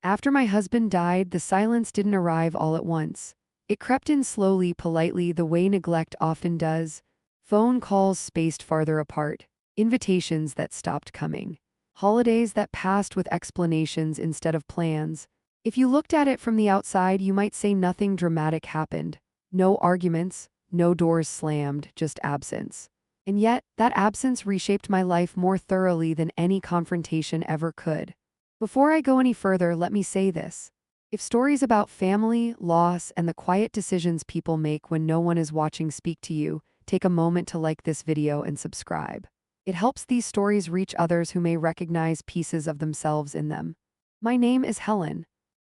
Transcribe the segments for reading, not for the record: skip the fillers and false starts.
After my husband died, the silence didn't arrive all at once. It crept in slowly, politely, the way neglect often does. Phone calls spaced farther apart, invitations that stopped coming, holidays that passed with explanations instead of plans. If you looked at it from the outside, you might say nothing dramatic happened. No arguments, no doors slammed, just absence. And yet, that absence reshaped my life more thoroughly than any confrontation ever could. Before I go any further, let me say this. If stories about family, loss, and the quiet decisions people make when no one is watching speak to you, take a moment to like this video and subscribe. It helps these stories reach others who may recognize pieces of themselves in them. My name is Helen.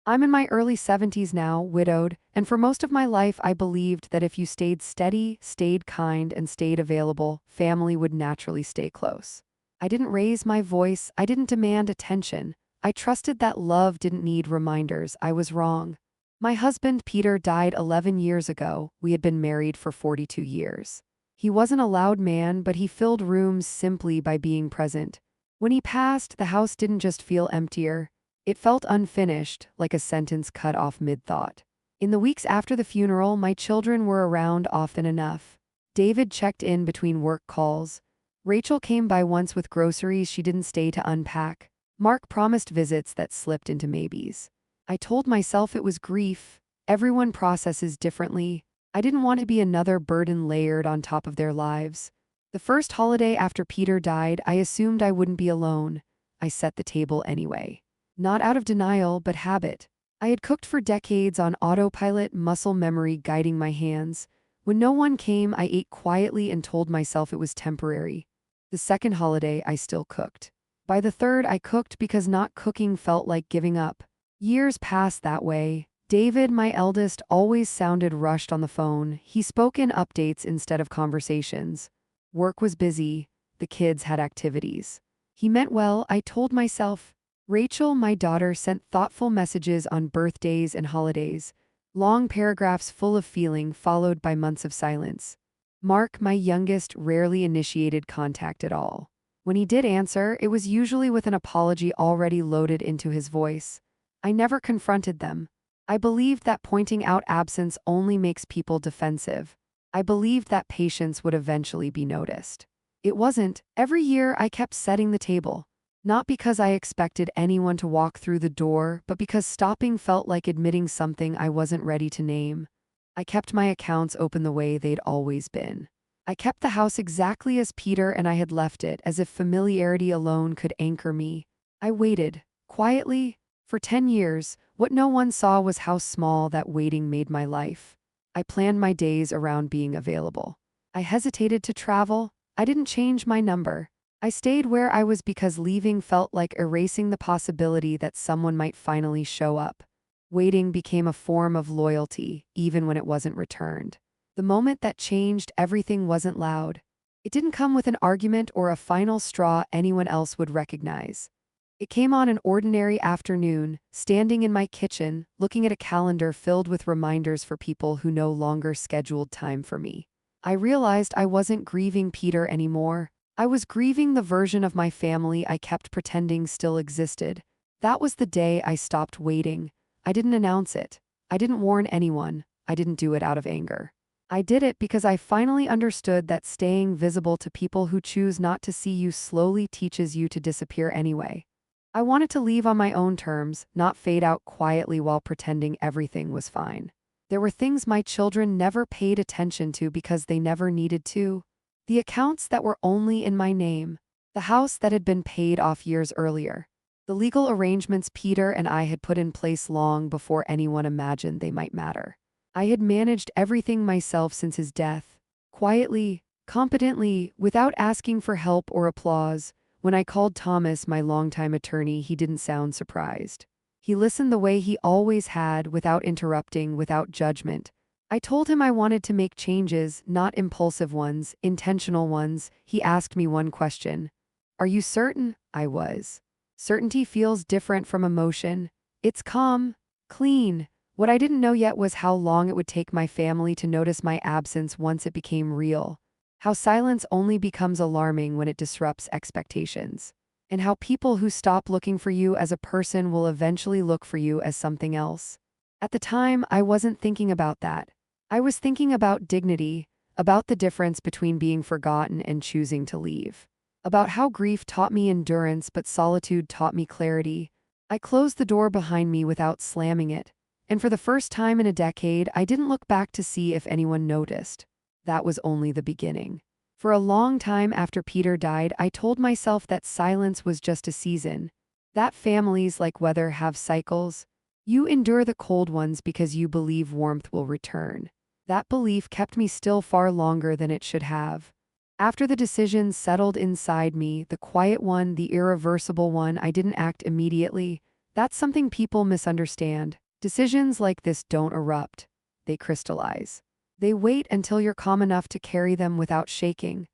I'm in my early 70s now, widowed, and for most of my life I believed that if you stayed steady, stayed kind, and stayed available, family would naturally stay close. I didn't raise my voice, I didn't demand attention. I trusted that love didn't need reminders. I was wrong. My husband, Peter, died 11 years ago. We had been married for 42 years. He wasn't a loud man, but he filled rooms simply by being present. When he passed, the house didn't just feel emptier. It felt unfinished, like a sentence cut off mid-thought. In the weeks after the funeral, my children were around often enough. David checked in between work calls. Rachel came by once with groceries she didn't stay to unpack. Mark promised visits that slipped into maybes. I told myself it was grief. Everyone processes differently. I didn't want to be another burden layered on top of their lives. The first holiday after Peter died, I assumed I wouldn't be alone. I set the table anyway. Not out of denial, but habit. I had cooked for decades on autopilot, muscle memory guiding my hands. When no one came, I ate quietly and told myself it was temporary. The second holiday, I still cooked. By the third, I cooked because not cooking felt like giving up. Years passed that way. David, my eldest, always sounded rushed on the phone. He spoke in updates instead of conversations. Work was busy. The kids had activities. He meant well, I told myself. Rachel, my daughter, sent thoughtful messages on birthdays and holidays. Long paragraphs full of feeling followed by months of silence. Mark, my youngest, rarely initiated contact at all. When he did answer, it was usually with an apology already loaded into his voice. I never confronted them. I believed that pointing out absence only makes people defensive. I believed that patience would eventually be noticed. It wasn't. Every year I kept setting the table. Not because I expected anyone to walk through the door, but because stopping felt like admitting something I wasn't ready to name. I kept my accounts open the way they'd always been. I kept the house exactly as Peter and I had left it, as if familiarity alone could anchor me. I waited, quietly. For 10 years, what no one saw was how small that waiting made my life. I planned my days around being available. I hesitated to travel. I didn't change my number. I stayed where I was because leaving felt like erasing the possibility that someone might finally show up. Waiting became a form of loyalty, even when it wasn't returned. The moment that changed, everything wasn't loud. It didn't come with an argument or a final straw anyone else would recognize. It came on an ordinary afternoon, standing in my kitchen, looking at a calendar filled with reminders for people who no longer scheduled time for me. I realized I wasn't grieving Peter anymore. I was grieving the version of my family I kept pretending still existed. That was the day I stopped waiting. I didn't announce it. I didn't warn anyone. I didn't do it out of anger. I did it because I finally understood that staying visible to people who choose not to see you slowly teaches you to disappear anyway. I wanted to leave on my own terms, not fade out quietly while pretending everything was fine. There were things my children never paid attention to because they never needed to. The accounts that were only in my name. The house that had been paid off years earlier. The legal arrangements Peter and I had put in place long before anyone imagined they might matter. I had managed everything myself since his death. Quietly, competently, without asking for help or applause. When I called Thomas, my longtime attorney, he didn't sound surprised. He listened the way he always had, without interrupting, without judgment. I told him I wanted to make changes, not impulsive ones, intentional ones. He asked me one question. "Are you certain?" I was. Certainty feels different from emotion. It's calm, clean. What I didn't know yet was how long it would take my family to notice my absence once it became real. How silence only becomes alarming when it disrupts expectations. and how people who stop looking for you as a person will eventually look for you as something else. At the time, I wasn't thinking about that. I was thinking about dignity, about the difference between being forgotten and choosing to leave, about how grief taught me endurance but solitude taught me clarity. I closed the door behind me without slamming it, and for the first time in a decade, I didn't look back to see if anyone noticed. That was only the beginning. For a long time after Peter died, I told myself that silence was just a season, that families like weather have cycles. You endure the cold ones because you believe warmth will return. That belief kept me still far longer than it should have. After the decision settled inside me, the quiet one, the irreversible one, I didn't act immediately. That's something people misunderstand. Decisions like this don't erupt. They crystallize. They wait until you're calm enough to carry them without shaking.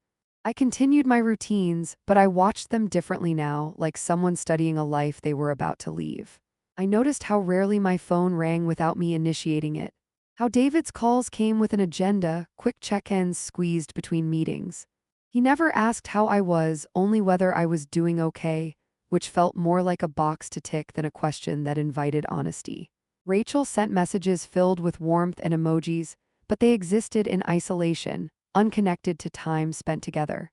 I continued my routines, but I watched them differently now, like someone studying a life they were about to leave. I noticed how rarely my phone rang without me initiating it. How David's calls came with an agenda, quick check-ins squeezed between meetings. He never asked how I was, only whether I was doing okay, which felt more like a box to tick than a question that invited honesty. Rachel sent messages filled with warmth and emojis, but they existed in isolation, unconnected to time spent together.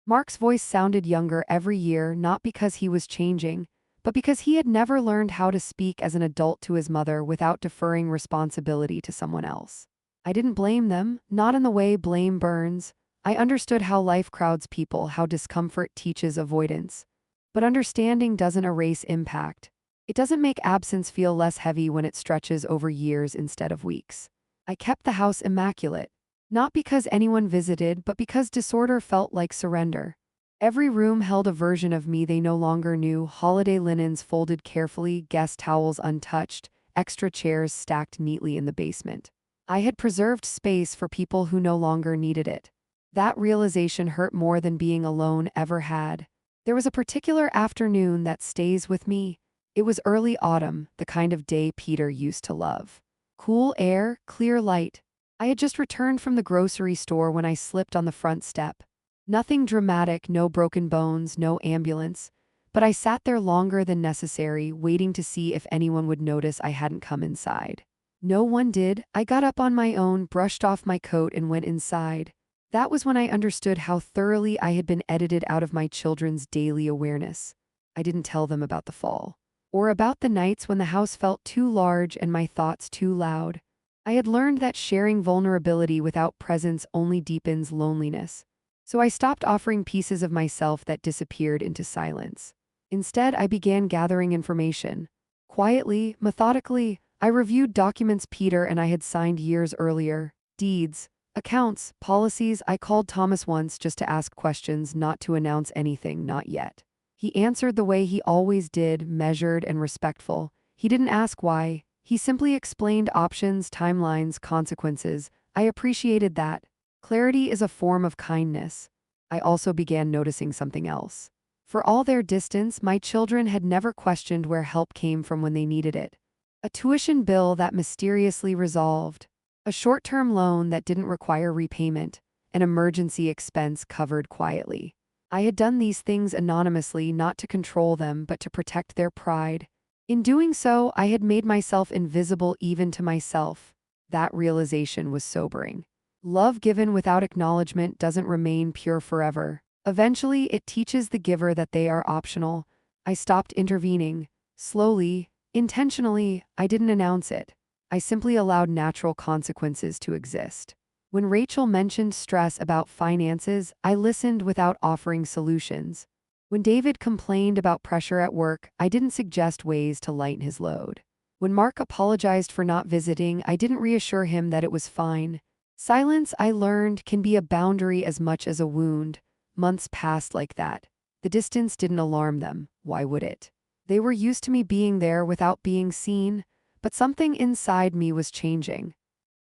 Mark's voice sounded younger every year, not because he was changing, but because he had never learned how to speak as an adult to his mother without deferring responsibility to someone else. I didn't blame them, not in the way blame burns. I understood how life crowds people, how discomfort teaches avoidance. But understanding doesn't erase impact. It doesn't make absence feel less heavy when it stretches over years instead of weeks. I kept the house immaculate, not because anyone visited, but because disorder felt like surrender. Every room held a version of me they no longer knew, holiday linens folded carefully, guest towels untouched, extra chairs stacked neatly in the basement. I had preserved space for people who no longer needed it. That realization hurt more than being alone ever had. There was a particular afternoon that stays with me. It was early autumn, the kind of day Peter used to love. Cool air, clear light. I had just returned from the grocery store when I slipped on the front step. Nothing dramatic, no broken bones, no ambulance, but I sat there longer than necessary, waiting to see if anyone would notice I hadn't come inside. No one did. I got up on my own, brushed off my coat, and went inside. That was when I understood how thoroughly I had been edited out of my children's daily awareness. I didn't tell them about the fall, or about the nights when the house felt too large and my thoughts too loud. I had learned that sharing vulnerability without presence only deepens loneliness. So I stopped offering pieces of myself that disappeared into silence. Instead, I began gathering information. Quietly, methodically, I reviewed documents Peter and I had signed years earlier, deeds, accounts, policies. I called Thomas once just to ask questions, not to announce anything, not yet. He answered the way he always did, measured and respectful. He didn't ask why. He simply explained options, timelines, consequences. I appreciated that. Clarity is a form of kindness. I also began noticing something else. For all their distance, my children had never questioned where help came from when they needed it. A tuition bill that mysteriously resolved. A short-term loan that didn't require repayment. An emergency expense covered quietly. I had done these things anonymously, not to control them, but to protect their pride. In doing so, I had made myself invisible even to myself. That realization was sobering. Love given without acknowledgement doesn't remain pure forever. Eventually, it teaches the giver that they are optional. I stopped intervening. Slowly, intentionally, I didn't announce it. I simply allowed natural consequences to exist. When Rachel mentioned stress about finances, I listened without offering solutions. When David complained about pressure at work, I didn't suggest ways to lighten his load. When Mark apologized for not visiting, I didn't reassure him that it was fine. Silence, I learned, can be a boundary as much as a wound. Months passed like that. The distance didn't alarm them. Why would it? They were used to me being there without being seen, but something inside me was changing.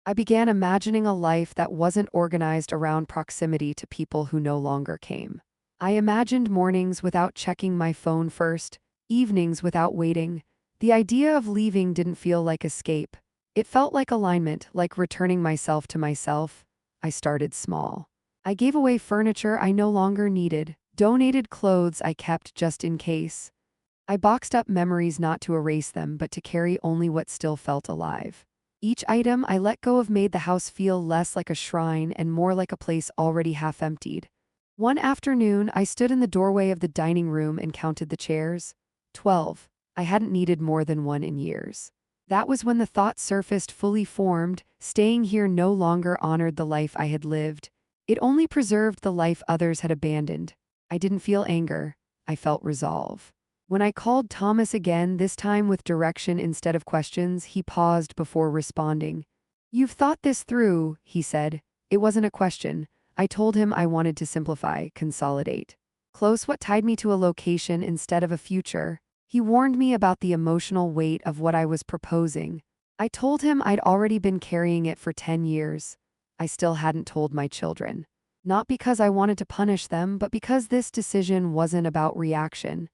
I began imagining a life that wasn't organized around proximity to people who no longer came. I imagined mornings without checking my phone first, evenings without waiting. The idea of leaving didn't feel like escape. It felt like alignment, like returning myself to myself. I started small. I gave away furniture I no longer needed, Donated clothes I kept just in case. I boxed up memories not to erase them but to carry only what still felt alive. Each item I let go of made the house feel less like a shrine and more like a place already half emptied. One afternoon, I stood in the doorway of the dining room and counted the chairs. 12. I hadn't needed more than one in years. That was when the thought surfaced fully formed: staying here no longer honored the life I had lived. It only preserved the life others had abandoned. I didn't feel anger. I felt resolve. When I called Thomas again, this time with direction instead of questions, he paused before responding. "You've thought this through," he said. It wasn't a question. I told him I wanted to simplify, consolidate. Close what tied me to a location instead of a future. He warned me about the emotional weight of what I was proposing. I told him I'd already been carrying it for 10 years. I still hadn't told my children. Not because I wanted to punish them, but because this decision wasn't about reaction.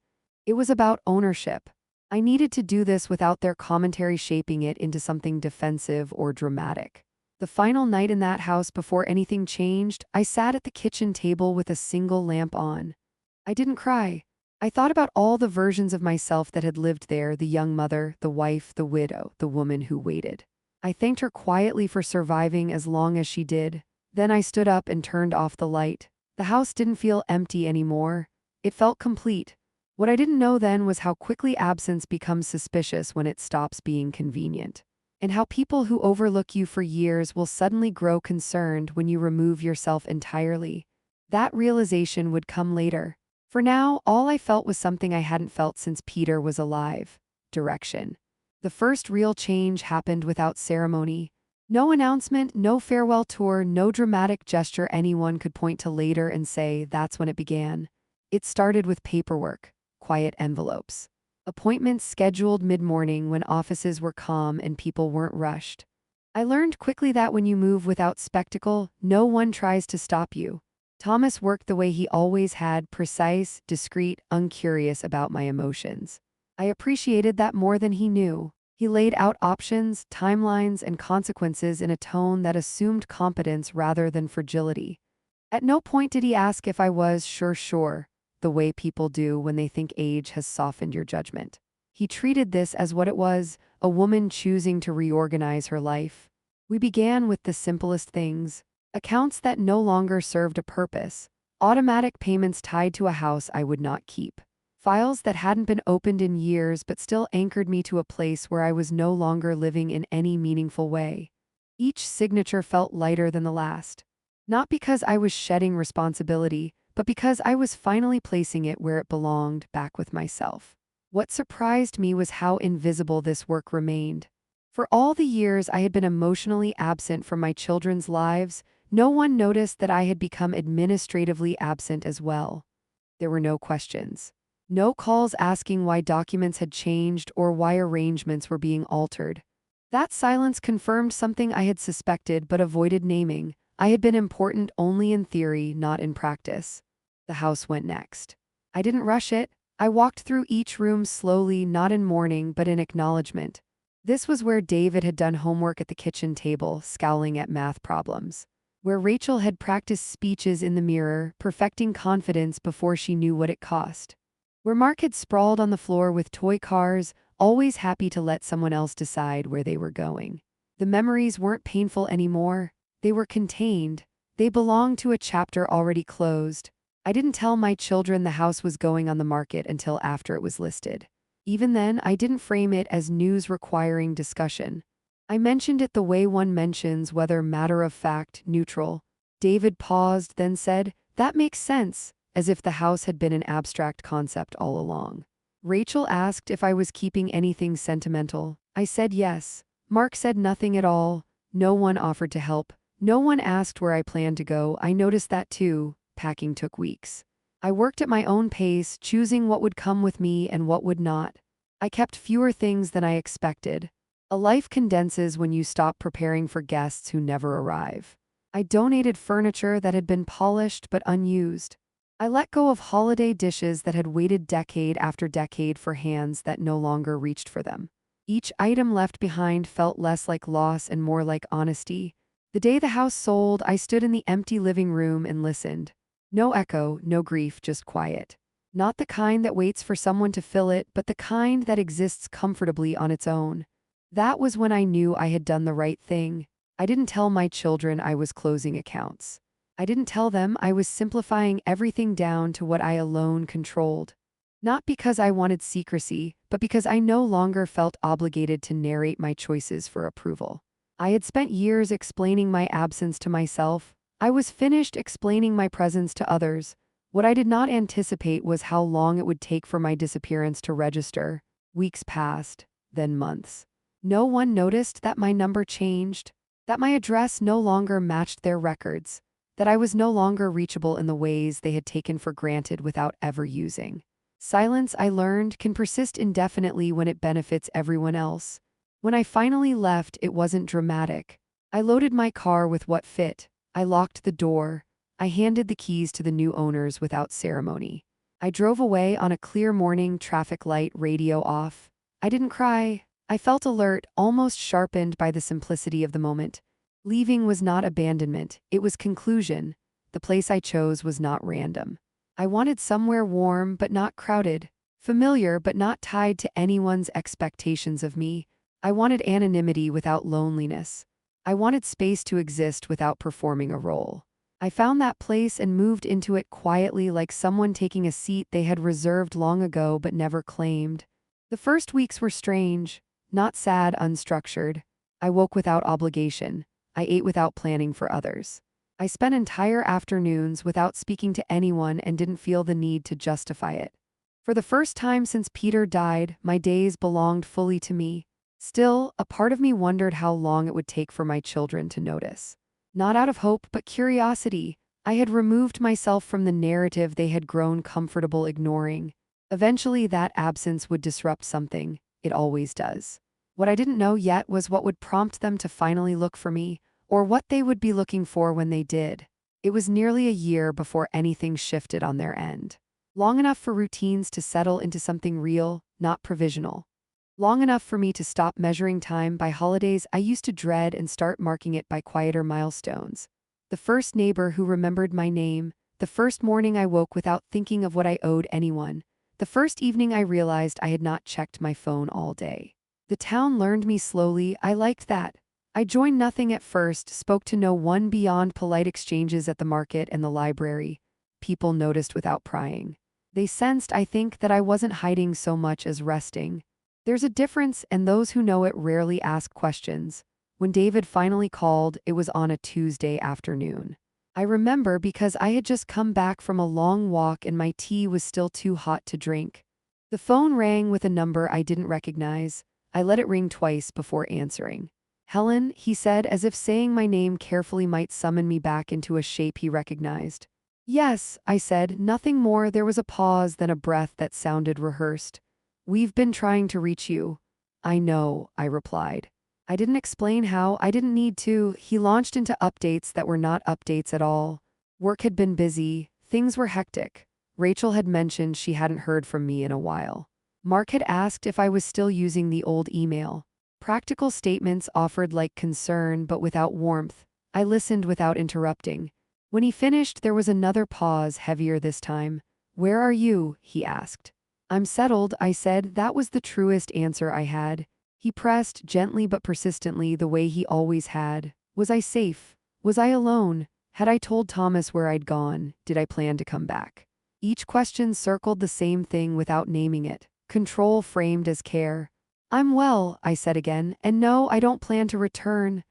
It was about ownership. I needed to do this without their commentary shaping it into something defensive or dramatic. The final night in that house before anything changed, I sat at the kitchen table with a single lamp on. I didn't cry. I thought about all the versions of myself that had lived there: the young mother, the wife, the widow, the woman who waited. I thanked her quietly for surviving as long as she did. Then I stood up and turned off the light. The house didn't feel empty anymore. It felt complete. What I didn't know then was how quickly absence becomes suspicious when it stops being convenient, and how people who overlook you for years will suddenly grow concerned when you remove yourself entirely. That realization would come later. For now, all I felt was something I hadn't felt since Peter was alive: direction. The first real change happened without ceremony. No announcement, no farewell tour, no dramatic gesture anyone could point to later and say that's when it began. It started with paperwork, quiet envelopes, appointments scheduled mid-morning when offices were calm and people weren't rushed. I learned quickly that when you move without spectacle, no one tries to stop you. Thomas worked the way he always had: precise, discreet, uncurious about my emotions. I appreciated that more than he knew. He laid out options, timelines, and consequences in a tone that assumed competence rather than fragility. At no point did he ask if I was sure, the way people do when they think age has softened your judgment. He treated this as what it was: a woman choosing to reorganize her life. We began with the simplest things: accounts that no longer served a purpose, automatic payments tied to a house I would not keep, files that hadn't been opened in years but still anchored me to a place where I was no longer living in any meaningful way. Each signature felt lighter than the last. Not because I was shedding responsibility, but because I was finally placing it where it belonged, back with myself. What surprised me was how invisible this work remained. For all the years I had been emotionally absent from my children's lives, no one noticed that I had become administratively absent as well. There were no questions. No calls asking why documents had changed or why arrangements were being altered. That silence confirmed something I had suspected but avoided naming: I had been important only in theory, not in practice. The house went next. I didn't rush it. I walked through each room slowly, not in mourning but in acknowledgement. This was where David had done homework at the kitchen table, scowling at math problems. Where Rachel had practiced speeches in the mirror, perfecting confidence before she knew what it cost. Where Mark had sprawled on the floor with toy cars, always happy to let someone else decide where they were going. The memories weren't painful anymore. They were contained. They belonged to a chapter already closed. I didn't tell my children the house was going on the market until after it was listed. Even then, I didn't frame it as news requiring discussion. I mentioned it the way one mentions whether matter-of-fact, neutral. David paused, then said, "That makes sense," as if the house had been an abstract concept all along. Rachel asked if I was keeping anything sentimental. I said yes. Mark said nothing at all. No one offered to help. No one asked where I planned to go. I noticed that too. Packing took weeks. I worked at my own pace, choosing what would come with me and what would not. I kept fewer things than I expected. A life condenses when you stop preparing for guests who never arrive. I donated furniture that had been polished but unused. I let go of holiday dishes that had waited decade after decade for hands that no longer reached for them. Each item left behind felt less like loss and more like honesty. The day the house sold, I stood in the empty living room and listened. No echo, no grief, just quiet. Not the kind that waits for someone to fill it, but the kind that exists comfortably on its own. That was when I knew I had done the right thing. I didn't tell my children I was closing accounts. I didn't tell them I was simplifying everything down to what I alone controlled. Not because I wanted secrecy, but because I no longer felt obligated to narrate my choices for approval. I had spent years explaining my absence to myself. I was finished explaining my presence to others. What I did not anticipate was how long it would take for my disappearance to register. Weeks passed, then months. No one noticed that my number changed, that my address no longer matched their records, that I was no longer reachable in the ways they had taken for granted without ever using. Silence, I learned, can persist indefinitely when it benefits everyone else. When I finally left, it wasn't dramatic. I loaded my car with what fit. I locked the door. I handed the keys to the new owners without ceremony. I drove away on a clear morning, traffic light, radio off. I didn't cry. I felt alert, almost sharpened by the simplicity of the moment. Leaving was not abandonment, it was conclusion. The place I chose was not random. I wanted somewhere warm but not crowded, familiar but not tied to anyone's expectations of me. I wanted anonymity without loneliness. I wanted space to exist without performing a role. I found that place and moved into it quietly, like someone taking a seat they had reserved long ago but never claimed. The first weeks were strange, not sad, unstructured. I woke without obligation. I ate without planning for others. I spent entire afternoons without speaking to anyone and didn't feel the need to justify it. For the first time since Peter died, my days belonged fully to me. Still, a part of me wondered how long it would take for my children to notice. Not out of hope, but curiosity. I had removed myself from the narrative they had grown comfortable ignoring. Eventually, that absence would disrupt something. It always does. What I didn't know yet was what would prompt them to finally look for me, or what they would be looking for when they did. It was nearly a year before anything shifted on their end. Long enough for routines to settle into something real, not provisional. Long enough for me to stop measuring time by holidays I used to dread and start marking it by quieter milestones. The first neighbor who remembered my name, the first morning I woke without thinking of what I owed anyone, the first evening I realized I had not checked my phone all day. The town learned me slowly. I liked that. I joined nothing at first, spoke to no one beyond polite exchanges at the market and the library. People noticed without prying. They sensed, I think, that I wasn't hiding so much as resting. There's a difference, and those who know it rarely ask questions. When David finally called, it was on a Tuesday afternoon. I remember because I had just come back from a long walk and my tea was still too hot to drink. The phone rang with a number I didn't recognize. I let it ring twice before answering. "Helen," he said, as if saying my name carefully might summon me back into a shape he recognized. "Yes," I said, nothing more. There was a pause, then a breath that sounded rehearsed. "We've been trying to reach you." "I know," I replied. I didn't explain how, I didn't need to. He launched into updates that were not updates at all. Work had been busy, things were hectic. Rachel had mentioned she hadn't heard from me in a while. Mark had asked if I was still using the old email. Practical statements offered like concern but without warmth. I listened without interrupting. When he finished, there was another pause, heavier this time. "Where are you?" he asked. "I'm settled," I said. That was the truest answer I had. He pressed, gently but persistently, the way he always had. Was I safe? Was I alone? Had I told Thomas where I'd gone? Did I plan to come back? Each question circled the same thing without naming it. Control framed as care. "I'm well," I said again, "and no, I don't plan to return."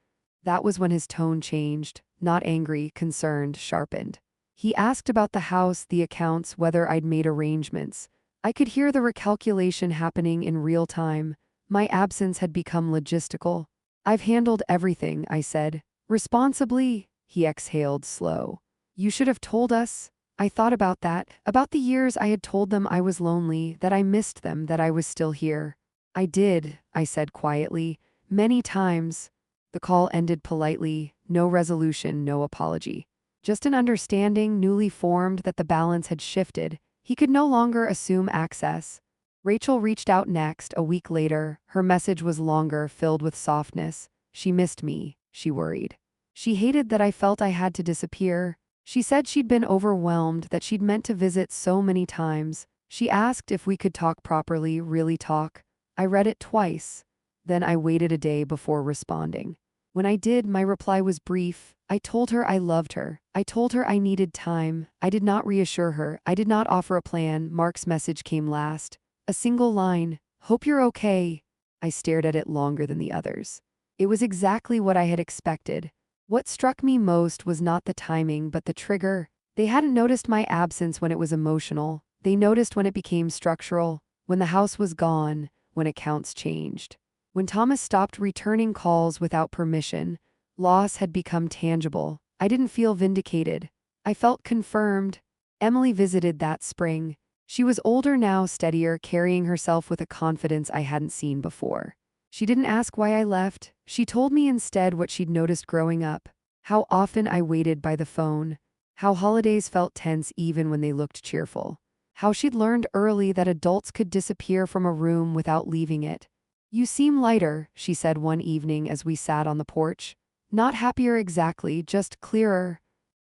That was when his tone changed. Not angry, concerned, sharpened. He asked about the house, the accounts, whether I'd made arrangements. I could hear the recalculation happening in real time. My absence had become logistical. "I've handled everything," I said. "Responsibly," he exhaled, slow. "You should have told us." I thought about that, about the years I had told them I was lonely, that I missed them, that I was still here. "I did," I said quietly, "many times." The call ended politely, no resolution, no apology. Just an understanding, newly formed, that the balance had shifted. He could no longer assume access. Rachel reached out next, a week later. Her message was longer, filled with softness. She missed me, she worried. She hated that I felt I had to disappear. She said she'd been overwhelmed, that she'd meant to visit so many times. She asked if we could talk properly, really talk. I read it twice. Then I waited a day before responding. When I did, my reply was brief. I told her I loved her. I told her I needed time. I did not reassure her. I did not offer a plan. Mark's message came last. A single line. Hope you're okay. I stared at it longer than the others. It was exactly what I had expected. What struck me most was not the timing, but the trigger. They hadn't noticed my absence when it was emotional. They noticed when it became structural, when the house was gone, when accounts changed. When Thomas stopped returning calls without permission, loss had become tangible. I didn't feel vindicated. I felt confirmed. Emily visited that spring. She was older now, steadier, carrying herself with a confidence I hadn't seen before. She didn't ask why I left. She told me instead what she'd noticed growing up. How often I waited by the phone. How holidays felt tense even when they looked cheerful. How she'd learned early that adults could disappear from a room without leaving it. You seem lighter, she said one evening as we sat on the porch. Not happier exactly, just clearer.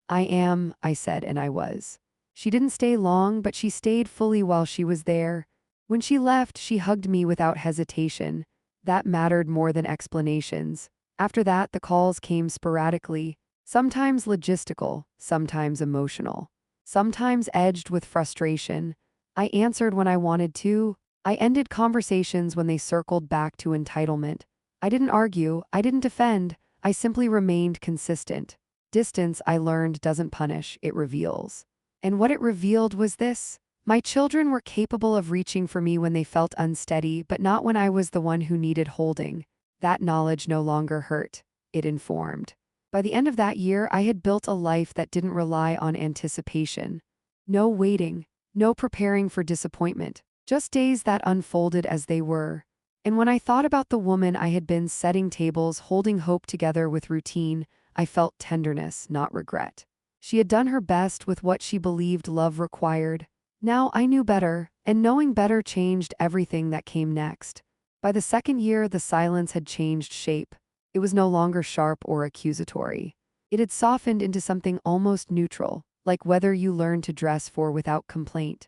I am, I said, and I was. She didn't stay long, but she stayed fully while she was there. When she left, she hugged me without hesitation. That mattered more than explanations. After that, the calls came sporadically, sometimes logistical, sometimes emotional, sometimes edged with frustration. I answered when I wanted to. I ended conversations when they circled back to entitlement. I didn't argue, I didn't defend, I simply remained consistent. Distance, I learned, doesn't punish, it reveals. And what it revealed was this. My children were capable of reaching for me when they felt unsteady, but not when I was the one who needed holding. That knowledge no longer hurt. It informed. By the end of that year, I had built a life that didn't rely on anticipation. No waiting, no preparing for disappointment, just days that unfolded as they were. And when I thought about the woman I had been, setting tables, holding hope together with routine, I felt tenderness, not regret. She had done her best with what she believed love required. Now I knew better, and knowing better changed everything that came next. By the second year, the silence had changed shape. It was no longer sharp or accusatory. It had softened into something almost neutral, like weather you learn to dress for without complaint.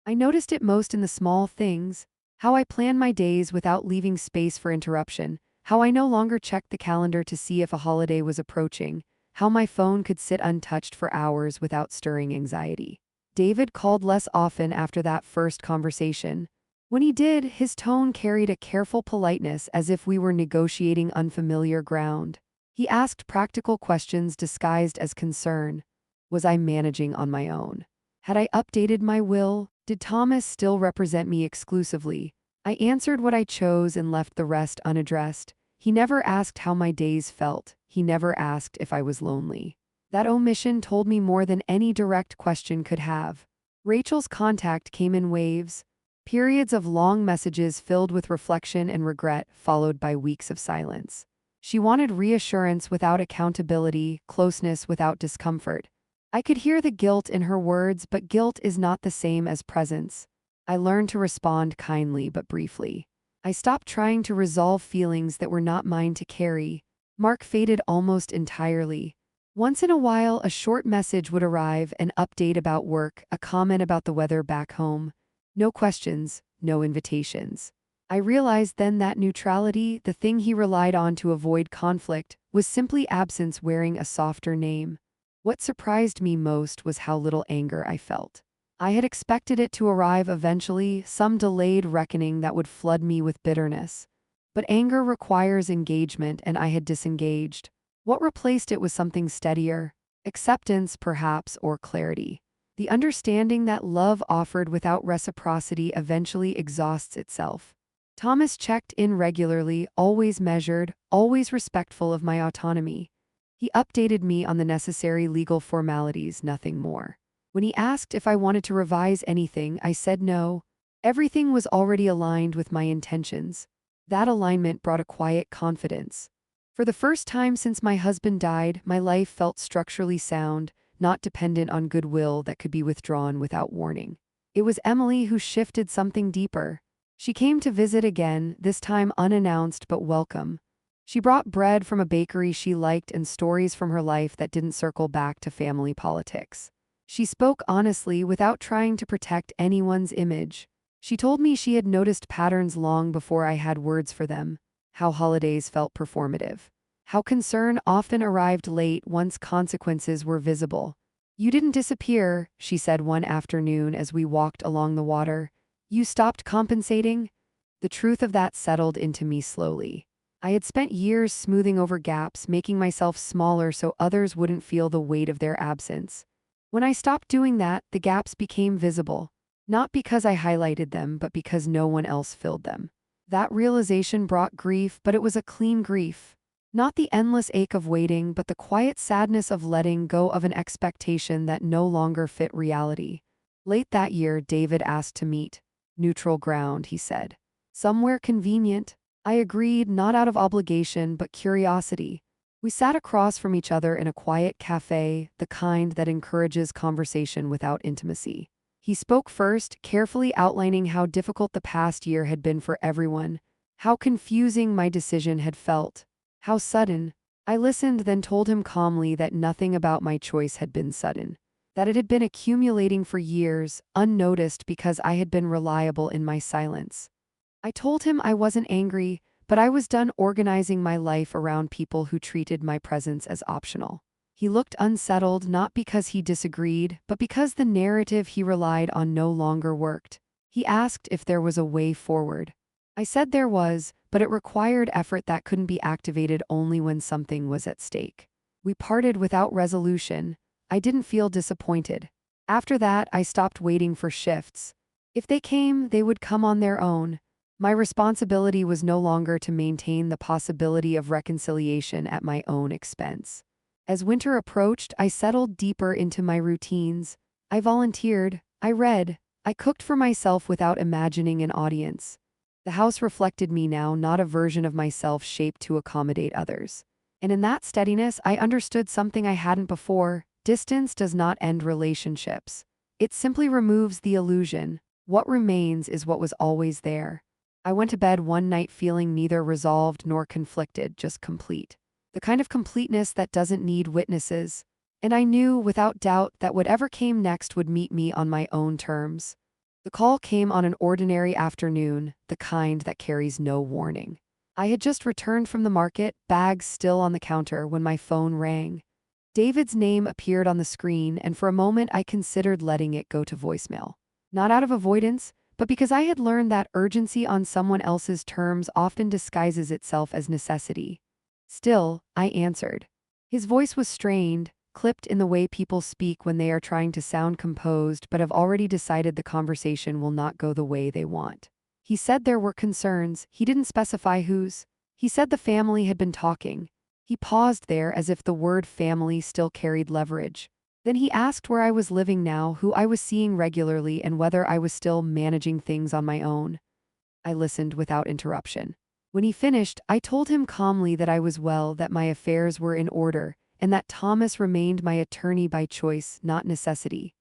I noticed it most in the small things, how I planned my days without leaving space for interruption, how I no longer checked the calendar to see if a holiday was approaching, how my phone could sit untouched for hours without stirring anxiety. David called less often after that first conversation. When he did, his tone carried a careful politeness, as if we were negotiating unfamiliar ground. He asked practical questions disguised as concern. Was I managing on my own? Had I updated my will? Did Thomas still represent me exclusively? I answered what I chose and left the rest unaddressed. He never asked how my days felt. He never asked if I was lonely. That omission told me more than any direct question could have. Rachel's contact came in waves. Periods of long messages filled with reflection and regret, followed by weeks of silence. She wanted reassurance without accountability, closeness without discomfort. I could hear the guilt in her words, but guilt is not the same as presence. I learned to respond kindly but briefly. I stopped trying to resolve feelings that were not mine to carry. Mark faded almost entirely. Once in a while, a short message would arrive, an update about work, a comment about the weather back home. No questions, no invitations. I realized then that neutrality, the thing he relied on to avoid conflict, was simply absence wearing a softer name. What surprised me most was how little anger I felt. I had expected it to arrive eventually, some delayed reckoning that would flood me with bitterness. But anger requires engagement, and I had disengaged. What replaced it was something steadier, acceptance perhaps, or clarity. The understanding that love offered without reciprocity eventually exhausts itself. Thomas checked in regularly, always measured, always respectful of my autonomy. He updated me on the necessary legal formalities, nothing more. When he asked if I wanted to revise anything, I said no. Everything was already aligned with my intentions. That alignment brought a quiet confidence. For the first time since my husband died, my life felt structurally sound, not dependent on goodwill that could be withdrawn without warning. It was Emily who shifted something deeper. She came to visit again, this time unannounced but welcome. She brought bread from a bakery she liked and stories from her life that didn't circle back to family politics. She spoke honestly without trying to protect anyone's image. She told me she had noticed patterns long before I had words for them, how holidays felt performative, how concern often arrived late once consequences were visible. "You didn't disappear," she said one afternoon as we walked along the water. "You stopped compensating?" The truth of that settled into me slowly. I had spent years smoothing over gaps, making myself smaller so others wouldn't feel the weight of their absence. When I stopped doing that, the gaps became visible. Not because I highlighted them, but because no one else filled them. That realization brought grief, but it was a clean grief. Not the endless ache of waiting, but the quiet sadness of letting go of an expectation that no longer fit reality. Late that year, David asked to meet. "Neutral ground," he said. "Somewhere convenient." I agreed, not out of obligation, but curiosity. We sat across from each other in a quiet cafe, the kind that encourages conversation without intimacy. He spoke first, carefully outlining how difficult the past year had been for everyone, how confusing my decision had felt, how sudden. I listened, then told him calmly that nothing about my choice had been sudden, that it had been accumulating for years, unnoticed because I had been reliable in my silence. I told him I wasn't angry, but I was done organizing my life around people who treated my presence as optional. He looked unsettled, not because he disagreed, but because the narrative he relied on no longer worked. He asked if there was a way forward. I said there was, but it required effort that couldn't be activated only when something was at stake. We parted without resolution. I didn't feel disappointed. After that, I stopped waiting for shifts. If they came, they would come on their own. My responsibility was no longer to maintain the possibility of reconciliation at my own expense. As winter approached, I settled deeper into my routines. I volunteered, I read, I cooked for myself without imagining an audience. The house reflected me now, not a version of myself shaped to accommodate others. And in that steadiness, I understood something I hadn't before. Distance does not end relationships. It simply removes the illusion. What remains is what was always there. I went to bed one night feeling neither resolved nor conflicted, just complete. The kind of completeness that doesn't need witnesses. And I knew, without doubt, that whatever came next would meet me on my own terms. The call came on an ordinary afternoon, the kind that carries no warning. I had just returned from the market, bags still on the counter, when my phone rang. David's name appeared on the screen, and for a moment I considered letting it go to voicemail. Not out of avoidance, but because I had learned that urgency on someone else's terms often disguises itself as necessity. Still, I answered. His voice was strained, clipped in the way people speak when they are trying to sound composed but have already decided the conversation will not go the way they want. He said there were concerns. He didn't specify whose. He said the family had been talking. He paused there as if the word family still carried leverage. Then he asked where I was living now, who I was seeing regularly, and whether I was still managing things on my own. I listened without interruption. When he finished, I told him calmly that I was well, that my affairs were in order, and that Thomas remained my attorney by choice, not necessity.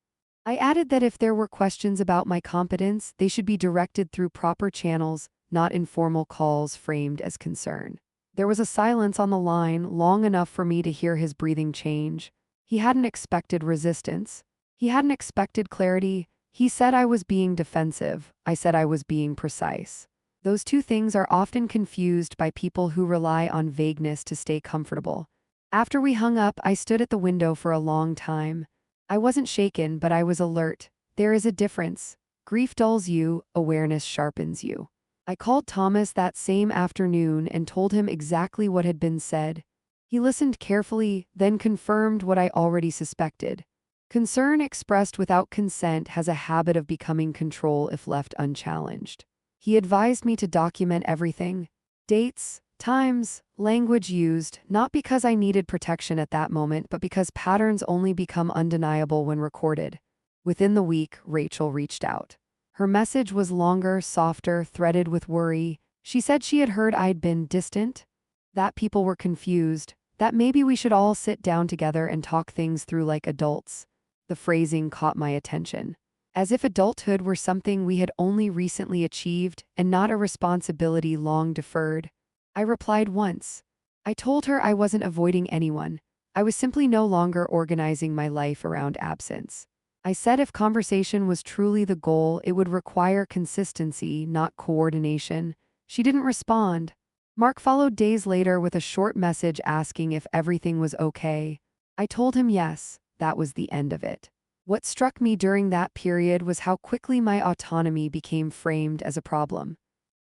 I added that if there were questions about my competence, they should be directed through proper channels, not informal calls framed as concern. There was a silence on the line, long enough for me to hear his breathing change. He hadn't expected resistance. He hadn't expected clarity. He said I was being defensive. I said I was being precise. Those two things are often confused by people who rely on vagueness to stay comfortable. After we hung up, I stood at the window for a long time. I wasn't shaken, but I was alert. There is a difference. Grief dulls you, awareness sharpens you. I called Thomas that same afternoon and told him exactly what had been said. He listened carefully, then confirmed what I already suspected. Concern expressed without consent has a habit of becoming control if left unchallenged. He advised me to document everything. Dates, times, language used, not because I needed protection at that moment, but because patterns only become undeniable when recorded. Within the week, Rachel reached out. Her message was longer, softer, threaded with worry. She said she had heard I'd been distant, that people were confused, that maybe we should all sit down together and talk things through like adults. The phrasing caught my attention. As if adulthood were something we had only recently achieved and not a responsibility long deferred. I replied once. I told her I wasn't avoiding anyone. I was simply no longer organizing my life around absence. I said if conversation was truly the goal, it would require consistency, not coordination. She didn't respond. Mark followed days later with a short message asking if everything was okay. I told him yes, that was the end of it. What struck me during that period was how quickly my autonomy became framed as a problem.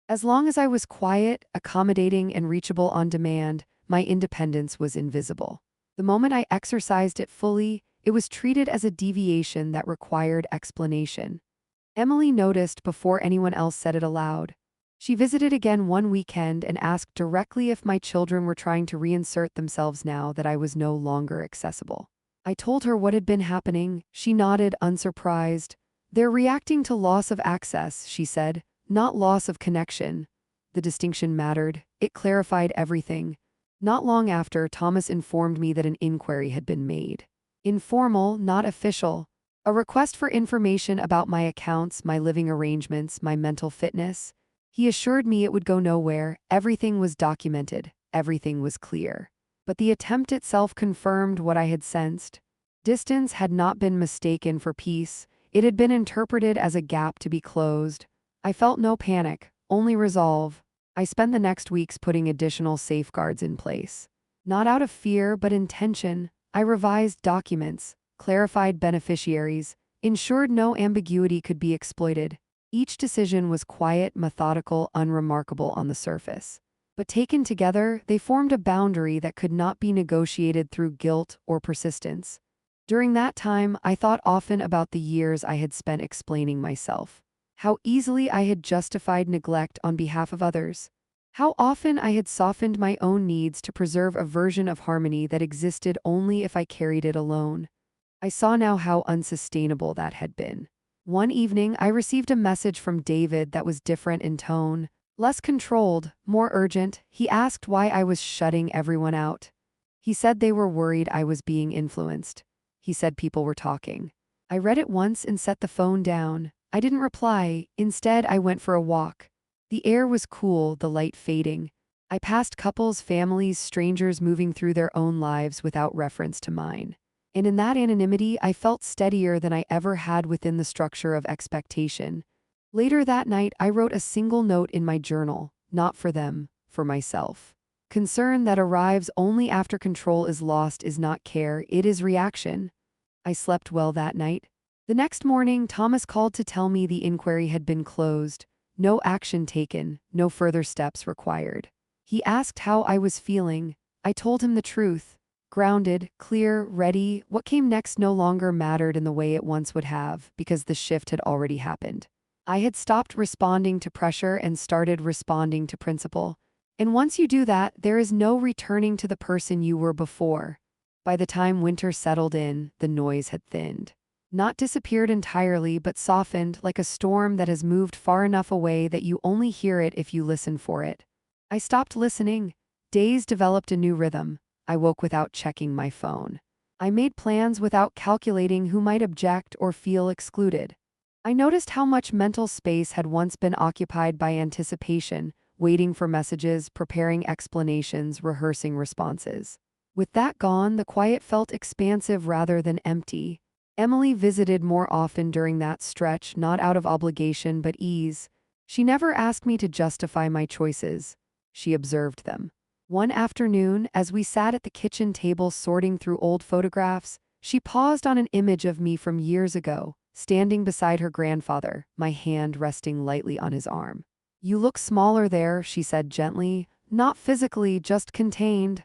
As long as I was quiet, accommodating, and reachable on demand, my independence was invisible. The moment I exercised it fully, it was treated as a deviation that required explanation. Emily noticed before anyone else said it aloud. She visited again one weekend and asked directly if my children were trying to reinsert themselves now that I was no longer accessible. I told her what had been happening. She nodded, unsurprised. They're reacting to loss of access, she said, not loss of connection. The distinction mattered. It clarified everything. Not long after, Thomas informed me that an inquiry had been made. Informal, not official. A request for information about my accounts, my living arrangements, my mental fitness. He assured me it would go nowhere. Everything was documented. Everything was clear. But the attempt itself confirmed what I had sensed. Distance had not been mistaken for peace. It had been interpreted as a gap to be closed. I felt no panic, only resolve. I spent the next weeks putting additional safeguards in place. Not out of fear, but intention. I revised documents, clarified beneficiaries, ensured no ambiguity could be exploited. Each decision was quiet, methodical, unremarkable on the surface. But taken together, they formed a boundary that could not be negotiated through guilt or persistence. During that time, I thought often about the years I had spent explaining myself. How easily I had justified neglect on behalf of others. How often I had softened my own needs to preserve a version of harmony that existed only if I carried it alone. I saw now how unsustainable that had been. One evening, I received a message from David that was different in tone. Less controlled, more urgent. He asked why I was shutting everyone out. He said they were worried I was being influenced. He said people were talking. I read it once and set the phone down. I didn't reply. Instead, I went for a walk. The air was cool, the light fading. I passed couples, families, strangers moving through their own lives without reference to mine. And in that anonymity, I felt steadier than I ever had within the structure of expectation. Later that night, I wrote a single note in my journal, not for them, for myself. Concern that arrives only after control is lost is not care, it is reaction. I slept well that night. The next morning, Thomas called to tell me the inquiry had been closed. No action taken, no further steps required. He asked how I was feeling. I told him the truth. Grounded, clear, ready, what came next no longer mattered in the way it once would have, because the shift had already happened. I had stopped responding to pressure and started responding to principle. And once you do that, there is no returning to the person you were before. By the time winter settled in, the noise had thinned. Not disappeared entirely, but softened, like a storm that has moved far enough away that you only hear it if you listen for it. I stopped listening. Days developed a new rhythm. I woke without checking my phone. I made plans without calculating who might object or feel excluded. I noticed how much mental space had once been occupied by anticipation, waiting for messages, preparing explanations, rehearsing responses. With that gone, the quiet felt expansive rather than empty. Emily visited more often during that stretch, not out of obligation but ease. She never asked me to justify my choices. She observed them. One afternoon, as we sat at the kitchen table sorting through old photographs, she paused on an image of me from years ago, standing beside her grandfather, my hand resting lightly on his arm. "You look smaller there," she said gently, "not physically, just contained."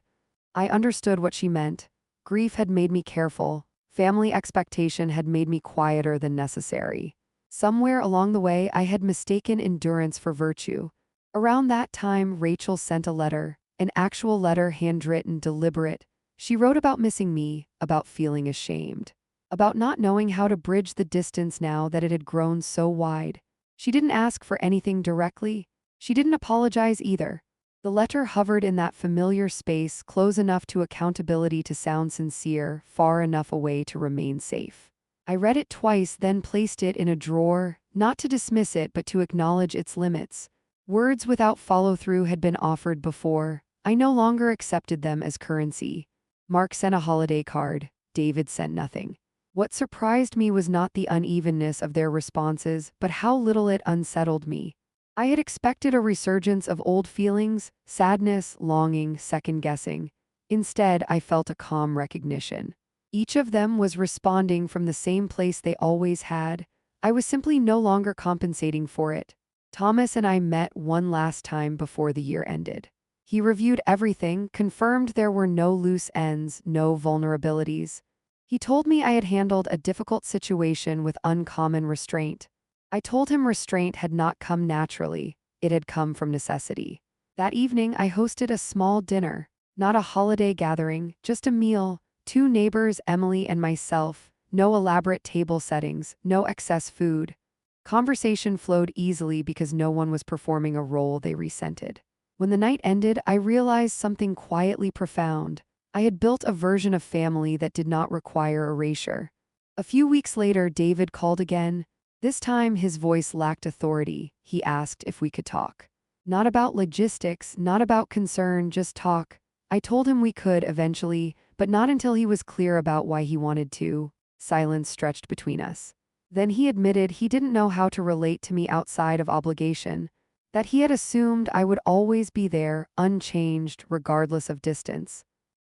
I understood what she meant. Grief had made me careful. Family expectation had made me quieter than necessary. Somewhere along the way, I had mistaken endurance for virtue. Around that time, Rachel sent a letter, an actual letter, handwritten, deliberate. She wrote about missing me, about feeling ashamed, about not knowing how to bridge the distance now that it had grown so wide. She didn't ask for anything directly. She didn't apologize either. The letter hovered in that familiar space, close enough to accountability to sound sincere, far enough away to remain safe. I read it twice, then placed it in a drawer, not to dismiss it but to acknowledge its limits. Words without follow-through had been offered before. I no longer accepted them as currency. Mark sent a holiday card. David sent nothing. What surprised me was not the unevenness of their responses, but how little it unsettled me. I had expected a resurgence of old feelings, sadness, longing, second-guessing. Instead, I felt a calm recognition. Each of them was responding from the same place they always had. I was simply no longer compensating for it. Thomas and I met one last time before the year ended. He reviewed everything, confirmed there were no loose ends, no vulnerabilities. He told me I had handled a difficult situation with uncommon restraint. I told him restraint had not come naturally, it had come from necessity. That evening, I hosted a small dinner, not a holiday gathering, just a meal, 2 neighbors, Emily and myself, no elaborate table settings, no excess food. Conversation flowed easily because no one was performing a role they resented. When the night ended, I realized something quietly profound. I had built a version of family that did not require erasure. A few weeks later, David called again. This time, his voice lacked authority. He asked if we could talk. Not about logistics, not about concern, just talk. I told him we could eventually, but not until he was clear about why he wanted to. Silence stretched between us. Then he admitted he didn't know how to relate to me outside of obligation, that he had assumed I would always be there, unchanged, regardless of distance.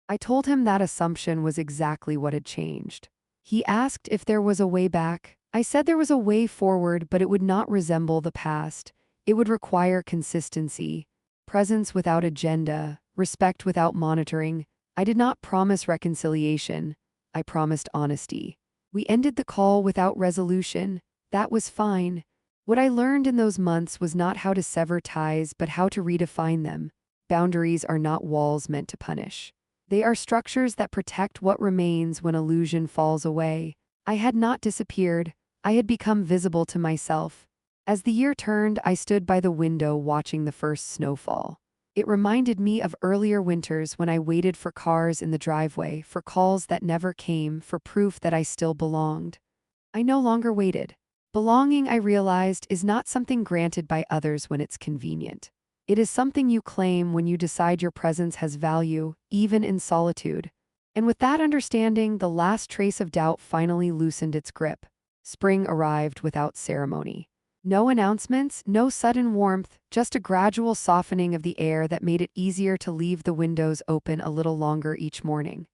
I told him that assumption was exactly what had changed. He asked if there was a way back. I said there was a way forward, but it would not resemble the past. It would require consistency, presence without agenda, respect without monitoring. I did not promise reconciliation. I promised honesty. We ended the call without resolution. That was fine. What I learned in those months was not how to sever ties, but how to redefine them. Boundaries are not walls meant to punish. They are structures that protect what remains when illusion falls away. I had not disappeared. I had become visible to myself. As the year turned, I stood by the window watching the first snowfall. It reminded me of earlier winters when I waited for cars in the driveway, for calls that never came, for proof that I still belonged. I no longer waited. Belonging, I realized, is not something granted by others when it's convenient. It is something you claim when you decide your presence has value, even in solitude. And with that understanding, the last trace of doubt finally loosened its grip. Spring arrived without ceremony. No announcements, no sudden warmth, just a gradual softening of the air that made it easier to leave the windows open a little longer each morning.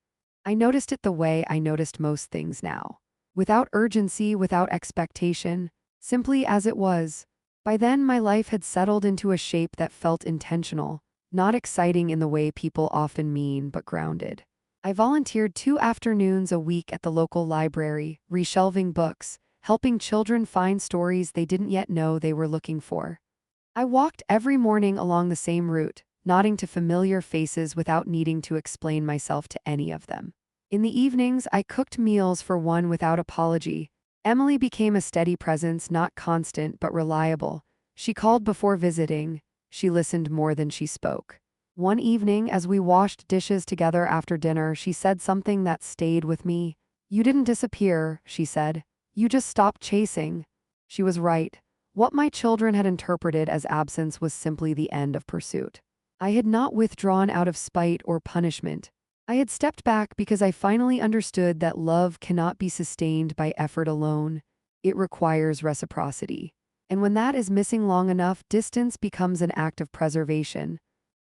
I noticed it the way I noticed most things now. Without urgency, without expectation, simply as it was. By then, my life had settled into a shape that felt intentional, not exciting in the way people often mean, but grounded. I volunteered 2 afternoons a week at the local library, reshelving books, helping children find stories they didn't yet know they were looking for. I walked every morning along the same route, nodding to familiar faces without needing to explain myself to any of them. In the evenings, I cooked meals for one without apology. Emily became a steady presence, not constant but reliable. She called before visiting. She listened more than she spoke. One evening, as we washed dishes together after dinner, she said something that stayed with me. "You didn't disappear," she said. "You just stopped chasing." She was right. What my children had interpreted as absence was simply the end of pursuit. I had not withdrawn out of spite or punishment. I had stepped back because I finally understood that love cannot be sustained by effort alone. It requires reciprocity. And when that is missing long enough, distance becomes an act of preservation.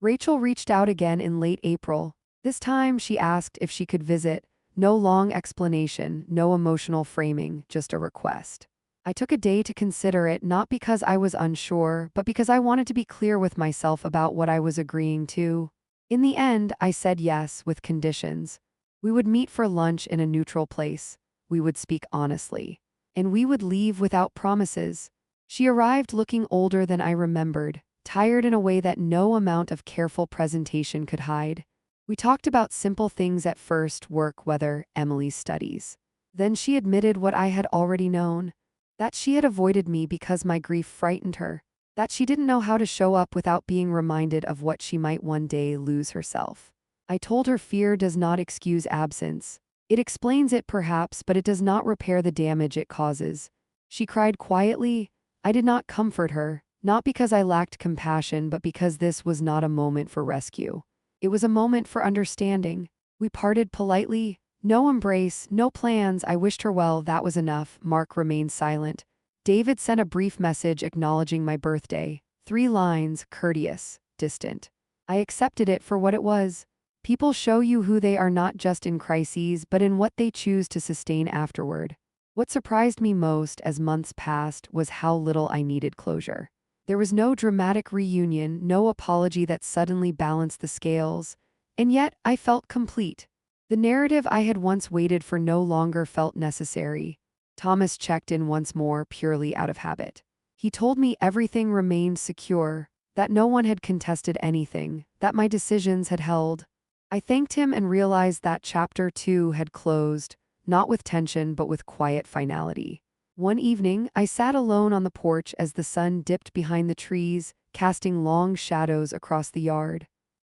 Rachel reached out again in late April. This time she asked if she could visit. No long explanation, no emotional framing, just a request. I took a day to consider it, not because I was unsure, but because I wanted to be clear with myself about what I was agreeing to. In the end, I said yes, with conditions. We would meet for lunch in a neutral place. We would speak honestly. And we would leave without promises. She arrived looking older than I remembered, tired in a way that no amount of careful presentation could hide. We talked about simple things at first: work, weather, Emily's studies. Then she admitted what I had already known, that she had avoided me because my grief frightened her, that she didn't know how to show up without being reminded of what she might one day lose herself. I told her fear does not excuse absence. It explains it perhaps, but it does not repair the damage it causes. She cried quietly. I did not comfort her, not because I lacked compassion, but because this was not a moment for rescue. It was a moment for understanding. We parted politely. No embrace, no plans. I wished her well, that was enough. Mark remained silent. David sent a brief message acknowledging my birthday. 3 lines, courteous, distant. I accepted it for what it was. People show you who they are not just in crises but in what they choose to sustain afterward. What surprised me most as months passed was how little I needed closure. There was no dramatic reunion, no apology that suddenly balanced the scales, and yet I felt complete. The narrative I had once waited for no longer felt necessary. Thomas checked in once more purely out of habit. He told me everything remained secure, that no one had contested anything, that my decisions had held. I thanked him and realized that chapter 2 had closed, not with tension but with quiet finality. One evening, I sat alone on the porch as the sun dipped behind the trees, casting long shadows across the yard.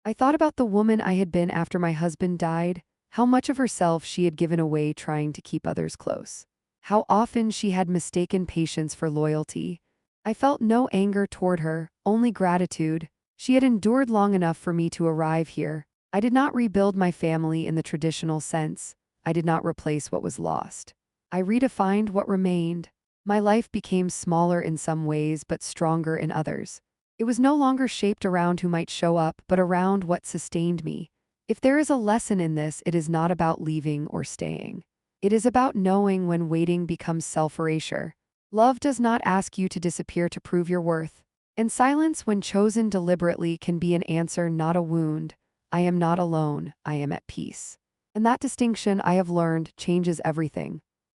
I thought about the woman I had been after my husband died, how much of herself she had given away trying to keep others close. How often she had mistaken patience for loyalty. I felt no anger toward her, only gratitude. She had endured long enough for me to arrive here. I did not rebuild my family in the traditional sense. I did not replace what was lost. I redefined what remained. My life became smaller in some ways but stronger in others. It was no longer shaped around who might show up but around what sustained me. If there is a lesson in this, it is not about leaving or staying. It is about knowing when waiting becomes self-erasure. Love does not ask you to disappear to prove your worth. And silence, when chosen deliberately, can be an answer, not a wound. I am not alone, I am at peace. And that distinction, I have learned, changes everything.